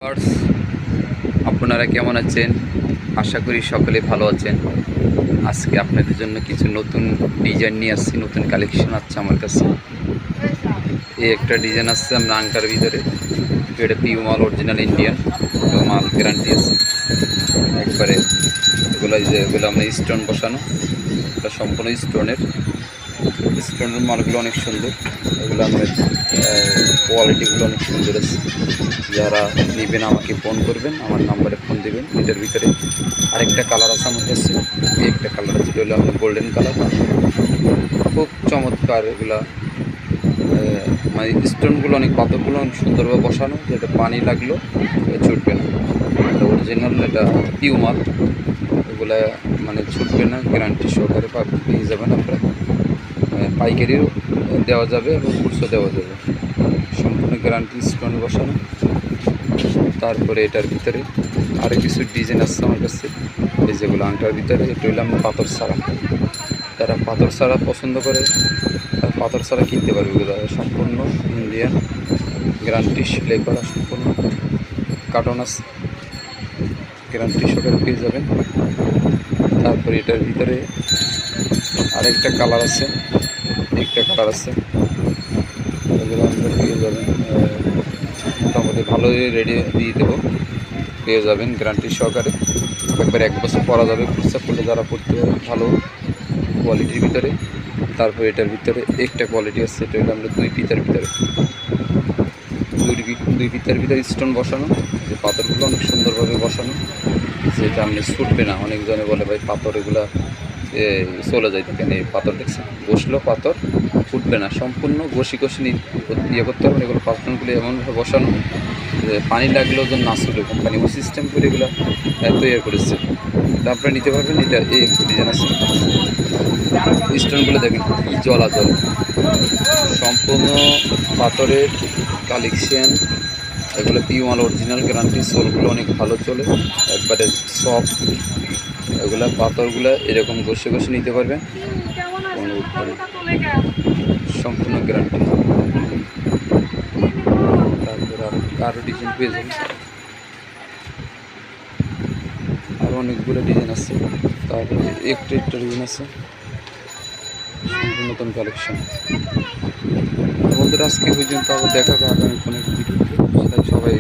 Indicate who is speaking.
Speaker 1: Viewers, আপনারা কেমন আছেন? আশা করি সকলে ভালো আছেন। আজকে আপনাদের জন্য কিছু নতুন ডিজাইন নিয়ে আসছি, নতুন কালেকশন আছে আমার কাছে। এই একটা ডিজাইন আসছে আমরা আংটার ভিতরে, এটা পিউ মাল, অরিজিনাল ইন্ডিয়ান মাল, গ্যারান্টি আছে একবারে। এগুলো আমরা স্টোন বসানো, এটা সম্পূর্ণ স্টোনের মালগুলো অনেক সুন্দর। এগুলো আমাদের কোয়ালিটিগুলো অনেক সুন্দর আছে। যারা নেবেন আমাকে ফোন করবেন, আমার নাম্বারে ফোন দেবেন। এটার ভিতরে আরেকটা কালার আছে আমার কাছে, একটা কালার আছে, এটা হলো আপনার গোল্ডেন কালার, খুব চমৎকার। এগুলা মানে স্টোনগুলো অনেক, পাথরগুলো অনেক সুন্দরভাবে বসানো, যেটা পানি লাগলো ছুটবে না। এটা অরিজিনাল, এটা পিউ মাল, এগুলা মানে ছুটবে না, গ্যারান্টি সহকারে পেয়ে যাবেন আপনারা। পাইকারিও দেওয়া যাবে এবং খুচরো দেওয়া যাবে, সম্পূর্ণ গ্যারান্টি স্টোন বসানো। তারপরে এটার ভিতরে আরও কিছু ডিজাইন আসছে আমার কাছে, এই যেগুলো আংটার ভিতরে, এটা হইলে আমরা পাথর ছাড়া। যারা পাথর ছাড়া পছন্দ করে তারা পাথর ছাড়া কিনতে পারবে। এগুলো সম্পূর্ণ ইন্ডিয়ান, গ্যারান্টি সেলাই করা, সম্পূর্ণ কার্টন আছে, গ্যারান্টি সহকারে পেয়ে যাবেন। তারপরে এটার ভিতরে আরেকটা কালার আছে, একটা কালার আছে, এগুলো আমরা পেয়ে যাবেন মোটামুটি ভালোই রেডি দিয়ে দেবো, পেয়ে যাবেন গ্যারান্টি সহকারে। একবার 1 বছর পরা যাবে, খুচরা করলে যারা পড়তে পারে, ভালো কোয়ালিটির ভিতরে। তারপর এটার ভিতরে একটা কোয়ালিটি আছে, এটা হলো আমরা 2 ফিতার ভিতরে, 2 ফিতার ভিতরে স্টোন বসানো, যে পাথরগুলো অনেক সুন্দরভাবে বসানো, যেটা আপনি ছুটবে না। অনেকজনে বলে ভাই পাথর এগুলা চলে যায়, কেন এই পাথর দেখছেন বসলেও পাথর ফুটবে না, সম্পূর্ণ ঘষি ইয়ে করতে হবে। এগুলো পাথরগুলো এমনভাবে বসানো যে পানি লাগলেও যেন না ছুটে, কোম্পানি ওই সিস্টেম করে এগুলো তৈরি করেছে। এটা আপনারা নিতে পারবেন। এটা এই ডিজাইন আছে, স্টোনগুলো দেখেন কি জলাজল, সম্পূর্ণ পাথরের কালেকশন। এগুলো পিউ মাল, অরিজিনাল গ্যারান্টি, সোলগুলো অনেক ভালো চলে, একবারে সফট। এগুলা পাথরগুলো এরকম ঘষে নিতে পারবেন, সম্পূর্ণ গ্যারান্টি। তারপরে আরও ডিজাইন পেয়ে যাবেন, আরও অনেকগুলো ডিজাইন আছে। তারপরে একটা ডিজাইন আছে, নতুন কালেকশন। বন্ধুরা আজকে পর্যন্ত আবার দেখা হবে আগামী কোনো ভিডিও। সবাই